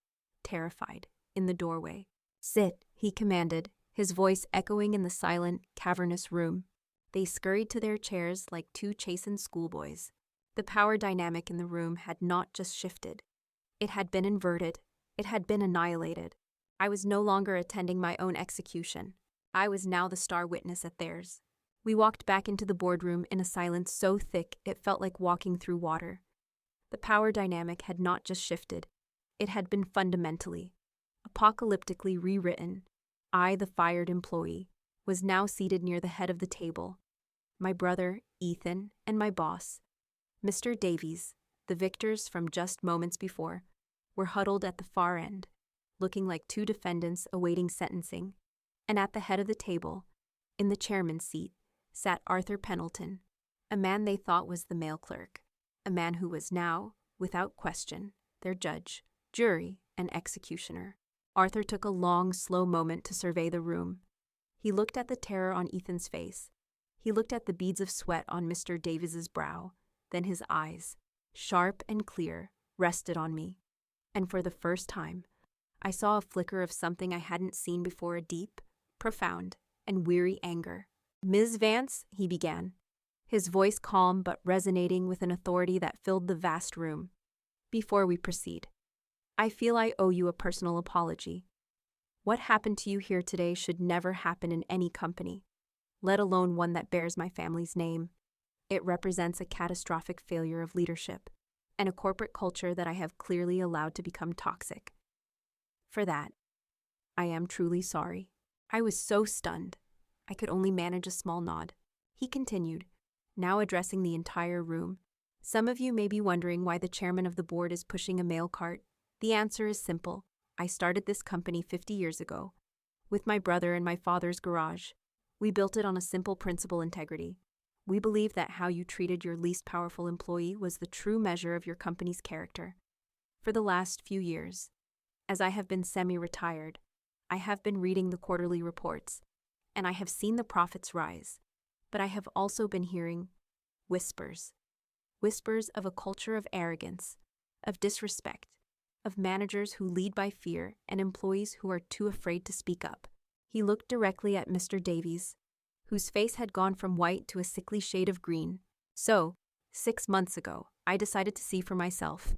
terrified, in the doorway. "Sit," he commanded, his voice echoing in the silent, cavernous room. They scurried to their chairs like two chastened schoolboys. The power dynamic in the room had not just shifted. It had been inverted. It had been annihilated. I was no longer attending my own execution. I was now the star witness at theirs. We walked back into the boardroom in a silence so thick it felt like walking through water. The power dynamic had not just shifted. It had been fundamentally, apocalyptically rewritten. I, the fired employee, was now seated near the head of the table. My brother, Ethan, and my boss, Mr. Davies, the victors from just moments before, were huddled at the far end, looking like two defendants awaiting sentencing. And at the head of the table, in the chairman's seat, sat Arthur Pendleton, a man they thought was the male clerk, a man who was now, without question, their judge, jury, and executioner. Arthur took a long, slow moment to survey the room. He looked at the terror on Ethan's face. He looked at the beads of sweat on Mr. Davies's brow. Then his eyes, sharp and clear, rested on me. And for the first time, I saw a flicker of something I hadn't seen before, a deep, profound, and weary anger. "Ms. Vance," he began, his voice calm but resonating with an authority that filled the vast room. "Before we proceed, I feel I owe you a personal apology. What happened to you here today should never happen in any company, let alone one that bears my family's name. It represents a catastrophic failure of leadership and a corporate culture that I have clearly allowed to become toxic. For that, I am truly sorry." I was so stunned, I could only manage a small nod. He continued, now addressing the entire room. "Some of you may be wondering why the chairman of the board is pushing a mail cart. The answer is simple. I started this company 50 years ago, with my brother in my father's garage. We built it on a simple principle: integrity. We believed that how you treated your least powerful employee was the true measure of your company's character. For the last few years, as I have been semi-retired, I have been reading the quarterly reports, and I have seen the profits rise, but I have also been hearing whispers. Whispers of a culture of arrogance, of disrespect, of managers who lead by fear and employees who are too afraid to speak up." He looked directly at Mr. Davies, whose face had gone from white to a sickly shade of green. "So, 6 months ago, I decided to see for myself.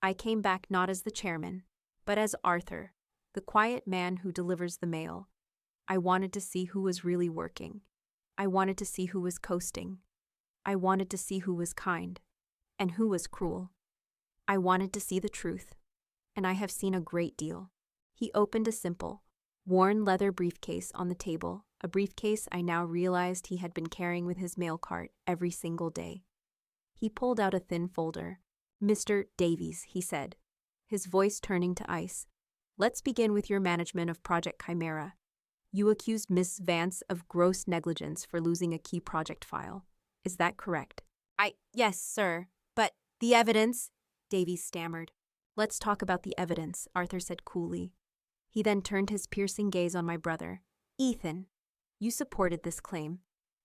I came back not as the chairman, but as Arthur, the quiet man who delivers the mail. I wanted to see who was really working. I wanted to see who was coasting. I wanted to see who was kind, and who was cruel. I wanted to see the truth, and I have seen a great deal." He opened a simple, worn leather briefcase on the table, a briefcase I now realized he had been carrying with his mail cart every single day. He pulled out a thin folder. "Mr. Davies," he said, his voice turning to ice, "let's begin with your management of Project Chimera. You accused Miss Vance of gross negligence for losing a key project file. Is that correct?" Yes, sir, but the evidence," Davies stammered. "Let's talk about the evidence," Arthur said coolly. He then turned his piercing gaze on my brother. "Ethan, you supported this claim.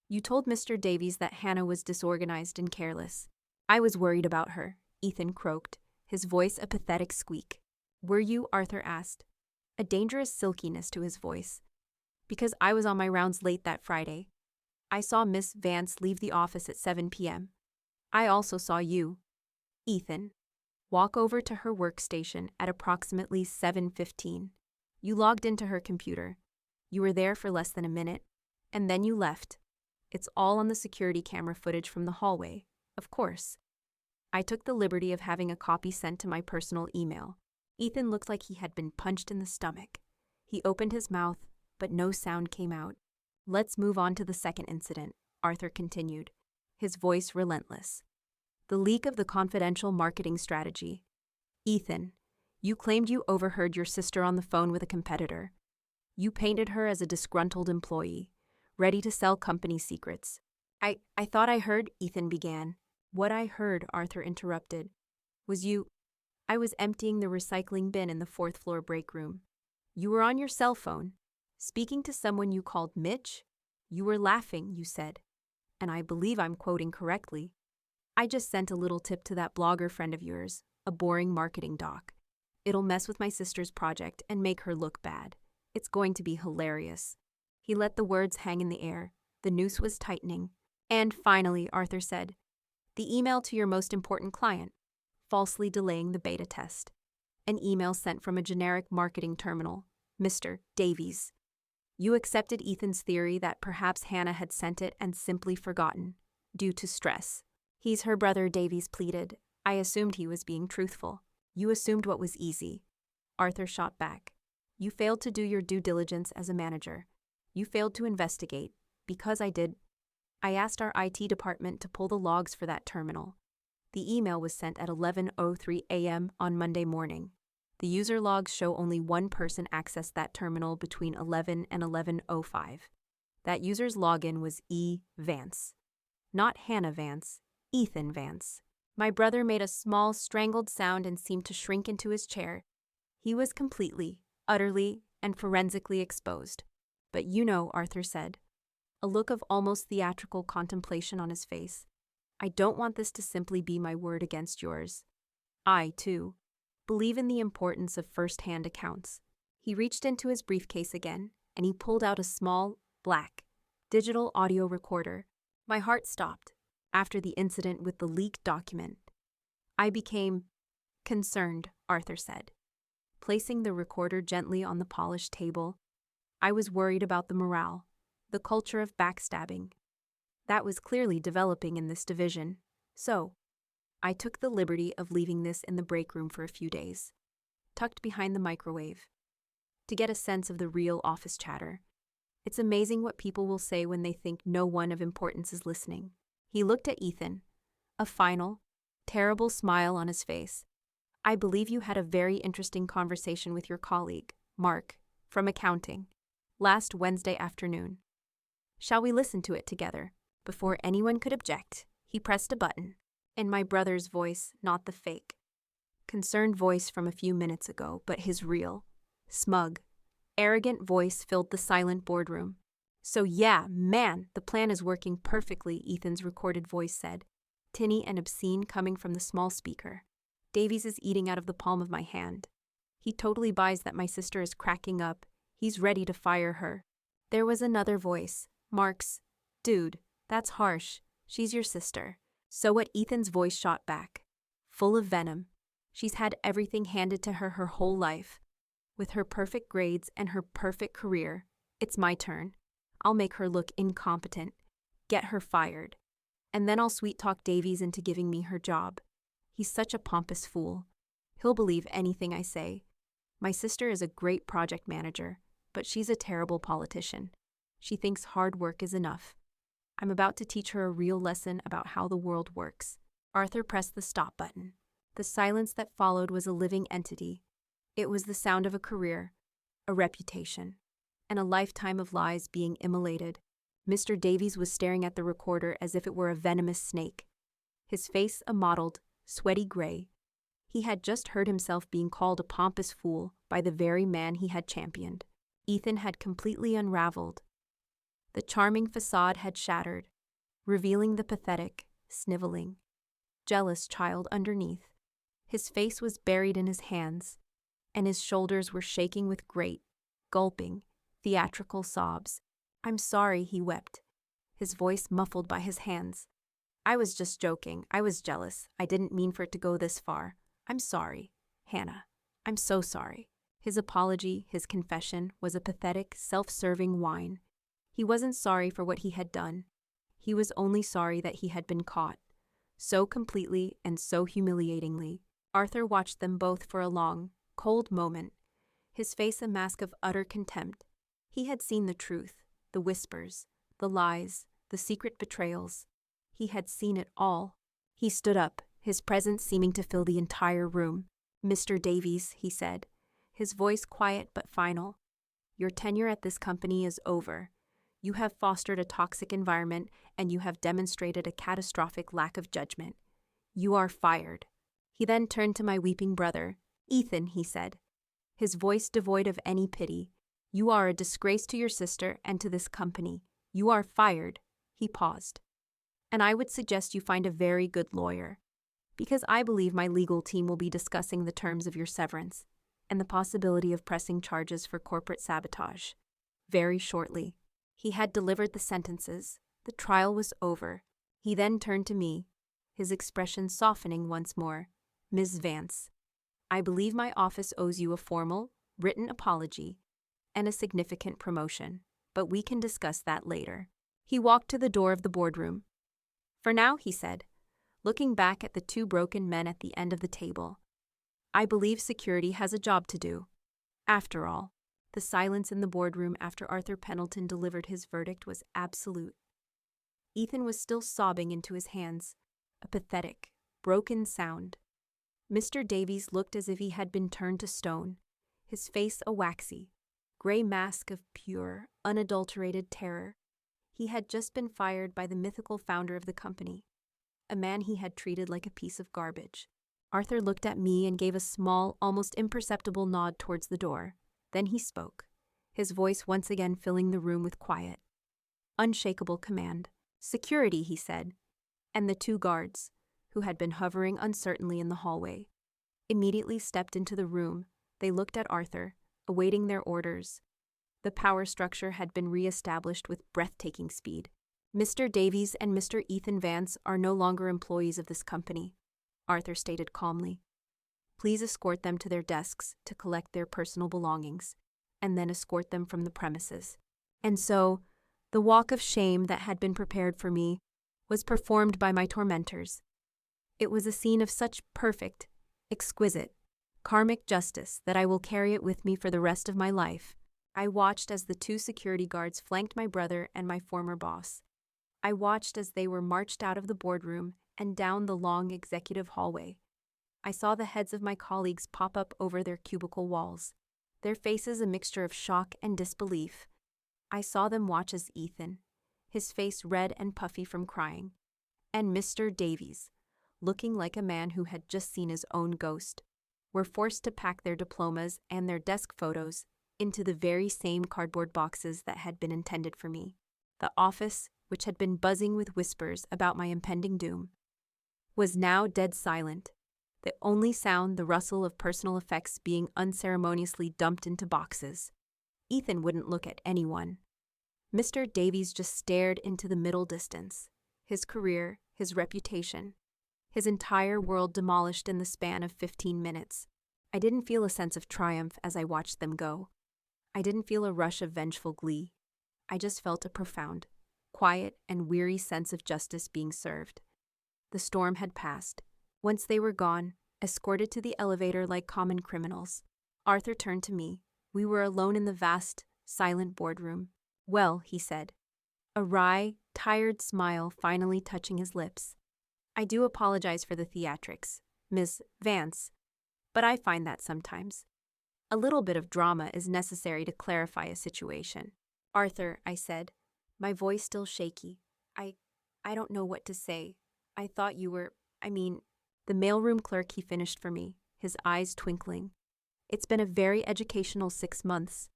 You told Mr. Davies that Hannah was disorganized and careless." "I was worried about her," Ethan croaked, his voice a pathetic squeak. "Were you?" Arthur asked, a dangerous silkiness to his voice. "Because I was on my rounds late that Friday. I saw Miss Vance leave the office at 7 p.m. I also saw you, Ethan, walk over to her workstation at approximately 7:15. You logged into her computer. You were there for less than a minute, and then you left. It's all on the security camera footage from the hallway, of course. I took the liberty of having a copy sent to my personal email." Ethan looked like he had been punched in the stomach. He opened his mouth, but no sound came out. "Let's move on to the second incident," Arthur continued, his voice relentless. "The leak of the confidential marketing strategy. Ethan, you claimed you overheard your sister on the phone with a competitor. You painted her as a disgruntled employee, ready to sell company secrets." I thought I heard," Ethan began. "What I heard," Arthur interrupted, "was I was emptying the recycling bin in the 4th floor break room. You were on your cell phone, speaking to someone you called Mitch. You were laughing, you said, and I believe I'm quoting correctly. I just sent a little tip to that blogger friend of yours, a boring marketing doc. It'll mess with my sister's project and make her look bad. It's going to be hilarious." He let the words hang in the air. The noose was tightening. "And finally," Arthur said, "the email to your most important client, falsely delaying the beta test. An email sent from a generic marketing terminal, Mr. Davies. You accepted Ethan's theory that perhaps Hannah had sent it and simply forgotten, due to stress." "He's her brother," Davies pleaded. "I assumed he was being truthful." "You assumed what was easy," Arthur shot back. "You failed to do your due diligence as a manager. You failed to investigate, because I did. I asked our IT department to pull the logs for that terminal. The email was sent at 11:03 a.m. on Monday morning. The user logs show only one person accessed that terminal between 11 and 11:05. That user's login was E. Vance. Not Hannah Vance, Ethan Vance." My brother made a small, strangled sound and seemed to shrink into his chair. He was completely, utterly, and forensically exposed. "But you know," Arthur said, a look of almost theatrical contemplation on his face, "I don't want this to simply be my word against yours. I, too, believe in the importance of first-hand accounts." He reached into his briefcase again, and he pulled out a small, black, digital audio recorder. My heart stopped after the incident with the leaked document. "I became concerned," Arthur said, placing the recorder gently on the polished table. "I was worried about the morale, the culture of backstabbing. That was clearly developing in this division. So, I took the liberty of leaving this in the break room for a few days, tucked behind the microwave, to get a sense of the real office chatter. It's amazing what people will say when they think no one of importance is listening." He looked at Ethan, a final, terrible smile on his face. "I believe you had a very interesting conversation with your colleague, Mark, from accounting, last Wednesday afternoon. Shall we listen to it together?" Before anyone could object, he pressed a button, in my brother's voice, not the fake, concerned voice from a few minutes ago, but his real, smug, arrogant voice filled the silent boardroom. "So yeah, man, the plan is working perfectly," Ethan's recorded voice said, tinny and obscene coming from the small speaker. "Davies is eating out of the palm of my hand. He totally buys that my sister is cracking up. He's ready to fire her." There was another voice, Mark's. "Dude, that's harsh. She's your sister." So what Ethan's voice shot back, full of venom. "She's had everything handed to her whole life. With her perfect grades and her perfect career. It's my turn. I'll make her look incompetent, get her fired, and then I'll sweet-talk Davies into giving me her job. He's such a pompous fool. He'll believe anything I say. My sister is a great project manager, but she's a terrible politician. She thinks hard work is enough. I'm about to teach her a real lesson about how the world works." Arthur pressed the stop button. The silence that followed was a living entity. It was the sound of a career, a reputation, and a lifetime of lies being immolated. Mr. Davies was staring at the recorder as if it were a venomous snake, his face a mottled, sweaty gray. He had just heard himself being called a pompous fool by the very man he had championed. Ethan had completely unraveled. The charming facade had shattered, revealing the pathetic, sniveling, jealous child underneath. His face was buried in his hands, and his shoulders were shaking with great, gulping, theatrical sobs. "I'm sorry," he wept, his voice muffled by his hands. "I was just joking. I was jealous. I didn't mean for it to go this far. I'm sorry, Hannah. I'm so sorry." His apology, his confession, was a pathetic, self-serving whine. He wasn't sorry for what he had done. He was only sorry that he had been caught, so completely and so humiliatingly. Arthur watched them both for a long, cold moment, his face a mask of utter contempt. He had seen the truth, the whispers, the lies, the secret betrayals. He had seen it all. He stood up, his presence seeming to fill the entire room. "Mr. Davies," he said, his voice quiet but final, "your tenure at this company is over. You have fostered a toxic environment, and you have demonstrated a catastrophic lack of judgment. You are fired." He then turned to my weeping brother. "Ethan," he said, his voice devoid of any pity, "you are a disgrace to your sister and to this company. You are fired." He paused. "And I would suggest you find a very good lawyer, because I believe my legal team will be discussing the terms of your severance. and the possibility of pressing charges for corporate sabotage. Very shortly, he had delivered the sentences. The trial was over. He then turned to me, his expression softening once more. "Ms. Vance, I believe my office owes you a formal, written apology and a significant promotion, but we can discuss that later." He walked to the door of the boardroom. "For now," he said, looking back at the two broken men at the end of the table, "I believe security has a job to do." After all, the silence in the boardroom after Arthur Pendleton delivered his verdict was absolute. Ethan was still sobbing into his hands, a pathetic, broken sound. Mr. Davies looked as if he had been turned to stone, his face a waxy, gray mask of pure, unadulterated terror. He had just been fired by the mythical founder of the company, a man he had treated like a piece of garbage. Arthur looked at me and gave a small, almost imperceptible nod towards the door. Then he spoke, his voice once again filling the room with quiet, unshakable command. "Security," he said, and the two guards, who had been hovering uncertainly in the hallway, immediately stepped into the room. They looked at Arthur, awaiting their orders. The power structure had been re-established with breathtaking speed. "Mr. Davies and Mr. Ethan Vance are no longer employees of this company," Arthur stated calmly. "Please escort them to their desks to collect their personal belongings, and then escort them from the premises." And so, the walk of shame that had been prepared for me was performed by my tormentors. It was a scene of such perfect, exquisite, karmic justice that I will carry it with me for the rest of my life. I watched as the two security guards flanked my brother and my former boss. I watched as they were marched out of the boardroom and down the long executive hallway. I saw the heads of my colleagues pop up over their cubicle walls, their faces a mixture of shock and disbelief. I saw them watch as Ethan, his face red and puffy from crying, and Mr. Davies, looking like a man who had just seen his own ghost, were forced to pack their diplomas and their desk photos into the very same cardboard boxes that had been intended for me. The office, which had been buzzing with whispers about my impending doom, was now dead silent, the only sound the rustle of personal effects being unceremoniously dumped into boxes. Ethan wouldn't look at anyone. Mr. Davies just stared into the middle distance, his career, his reputation, his entire world demolished in the span of 15 minutes. I didn't feel a sense of triumph as I watched them go. I didn't feel a rush of vengeful glee. I just felt a profound, quiet, and weary sense of justice being served. The storm had passed. Once they were gone, escorted to the elevator like common criminals, Arthur turned to me. We were alone in the vast, silent boardroom. "Well," he said, a wry, tired smile finally touching his lips, "I do apologize for the theatrics, Miss Vance, but I find that sometimes a little bit of drama is necessary to clarify a situation." "Arthur," I said, my voice still shaky, I don't know what to say. I thought you were, the mailroom clerk he finished for me, his eyes twinkling. "It's been a very educational 6 months.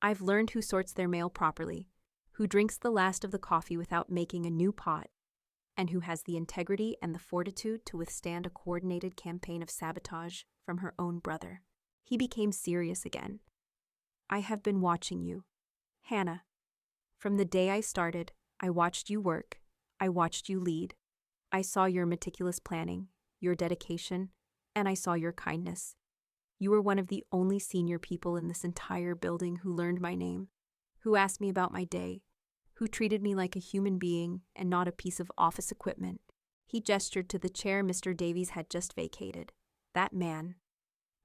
I've learned who sorts their mail properly, who drinks the last of the coffee without making a new pot, and who has the integrity and the fortitude to withstand a coordinated campaign of sabotage from her own brother." He became serious again. "I have been watching you, Hannah. From the day I started, I watched you work. I watched you lead. I saw your meticulous planning, your dedication, and I saw your kindness. You were one of the only senior people in this entire building who learned my name, who asked me about my day, who treated me like a human being and not a piece of office equipment." He gestured to the chair Mr. Davies had just vacated. "That man,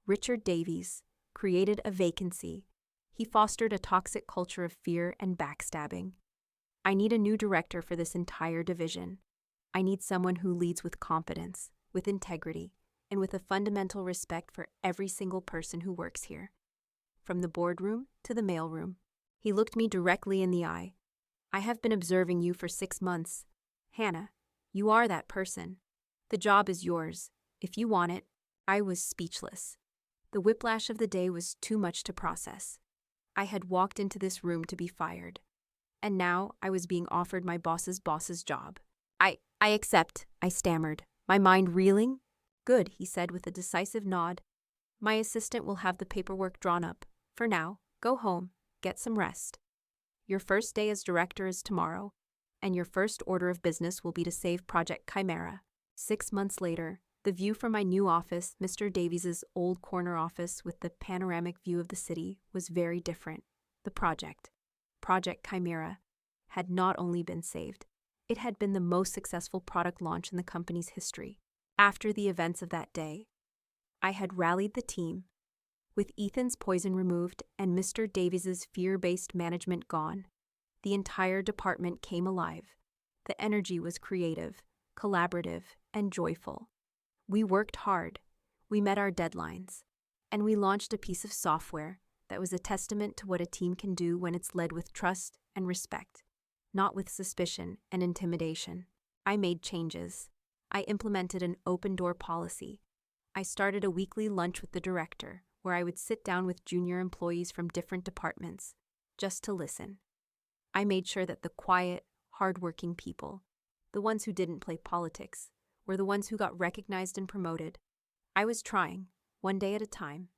Richard Davies, created a vacancy. He fostered a toxic culture of fear and backstabbing. I need a new director for this entire division. I need someone who leads with competence, with integrity, and with a fundamental respect for every single person who works here, from the boardroom to the mailroom." He looked me directly in the eye. "I have been observing you for 6 months. Hannah, you are that person. The job is yours, if you want it." I was speechless. The whiplash of the day was too much to process. I had walked into this room to be fired, and now I was being offered my boss's job. I accept," I stammered, my mind reeling. "Good," he said with a decisive nod. My assistant will have the paperwork drawn up. For now, go home, get some rest. Your first day as director is tomorrow, and your first order of business will be to save Project Chimera. 6 months later, the view from my new office, Mr. Davies's old corner office with the panoramic view of the city, was very different. The Project Chimera, had not only been saved, it had been the most successful product launch in the company's history. After the events of that day, I had rallied the team. With Ethan's poison removed and Mr. Davies's fear-based management gone, the entire department came alive. The energy was creative, collaborative, and joyful. We worked hard, we met our deadlines, and we launched a piece of software that was a testament to what a team can do when it's led with trust and respect, not with suspicion and intimidation. I made changes. I implemented an open-door policy. I started a weekly lunch with the director, where I would sit down with junior employees from different departments, just to listen. I made sure that the quiet, hard-working people, the ones who didn't play politics, were the ones who got recognized and promoted. I was trying, one day at a time,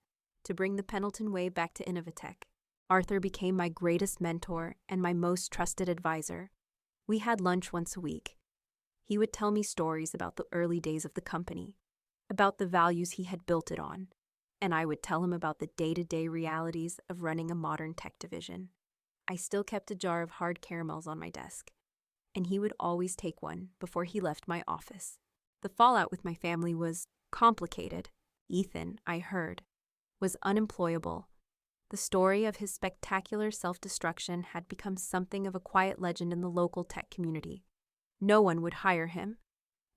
to bring the Pendleton way back to Innovatech. Arthur became my greatest mentor and my most trusted advisor. We had lunch once a week. He would tell me stories about the early days of the company, about the values he had built it on, and I would tell him about the day-to-day realities of running a modern tech division. I still kept a jar of hard caramels on my desk, and he would always take one before he left my office. The fallout with my family was complicated. Ethan, I heard, was unemployable. The story of his spectacular self-destruction had become something of a quiet legend in the local tech community. No one would hire him.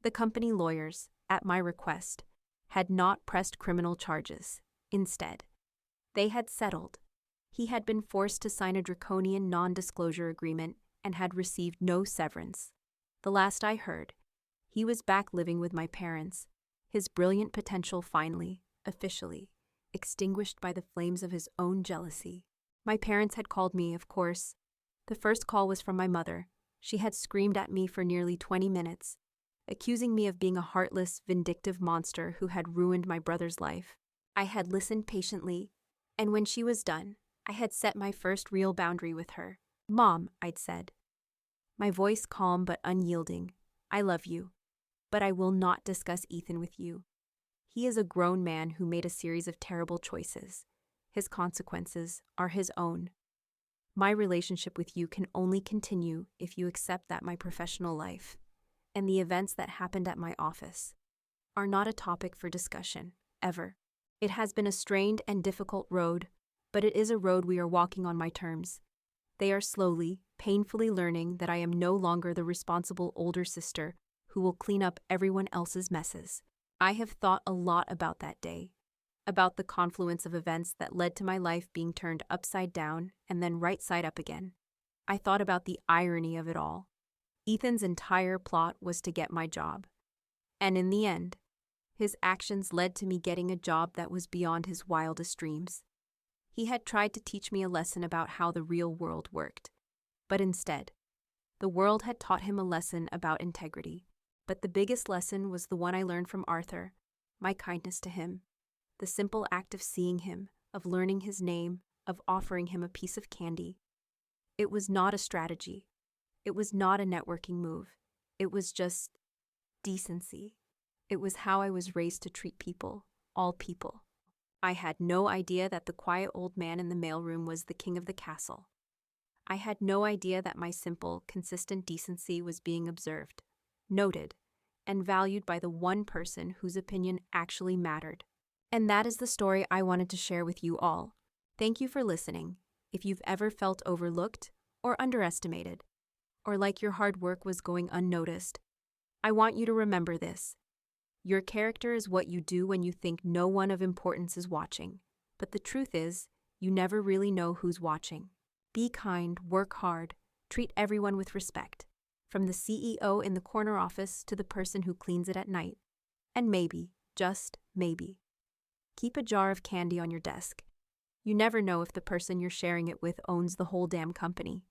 The company lawyers, at my request, had not pressed criminal charges. Instead, they had settled. He had been forced to sign a draconian non-disclosure agreement and had received no severance. The last I heard, he was back living with my parents, his brilliant potential finally, officially, extinguished by the flames of his own jealousy. My parents had called me, of course. The first call was from my mother. She had screamed at me for nearly 20 minutes, accusing me of being a heartless, vindictive monster who had ruined my brother's life. I had listened patiently, and when she was done, I had set my first real boundary with her. "Mom," I'd said, my voice calm but unyielding, "I love you, but I will not discuss Ethan with you. He is a grown man who made a series of terrible choices. His consequences are his own. My relationship with you can only continue if you accept that my professional life and the events that happened at my office are not a topic for discussion, ever. It has been a strained and difficult road, but it is a road we are walking on my terms. They are slowly, painfully learning that I am no longer the responsible older sister who will clean up everyone else's messes. I have thought a lot about that day, about the confluence of events that led to my life being turned upside down and then right side up again. I thought about the irony of it all. Ethan's entire plot was to get my job. And in the end, his actions led to me getting a job that was beyond his wildest dreams. He had tried to teach me a lesson about how the real world worked. But instead, the world had taught him a lesson about integrity. But the biggest lesson was the one I learned from Arthur, my kindness to him. The simple act of seeing him, of learning his name, of offering him a piece of candy. It was not a strategy. It was not a networking move. It was just decency. It was how I was raised to treat people, all people. I had no idea that the quiet old man in the mailroom was the king of the castle. I had no idea that my simple, consistent decency was being observed, noted, and valued by the one person whose opinion actually mattered. And that is the story I wanted to share with you all. Thank you for listening. If you've ever felt overlooked or underestimated, or like your hard work was going unnoticed, I want you to remember this. Your character is what you do when you think no one of importance is watching. But the truth is, you never really know who's watching. Be kind, work hard, treat everyone with respect, from the CEO in the corner office to the person who cleans it at night. And maybe, just maybe, keep a jar of candy on your desk. You never know if the person you're sharing it with owns the whole damn company.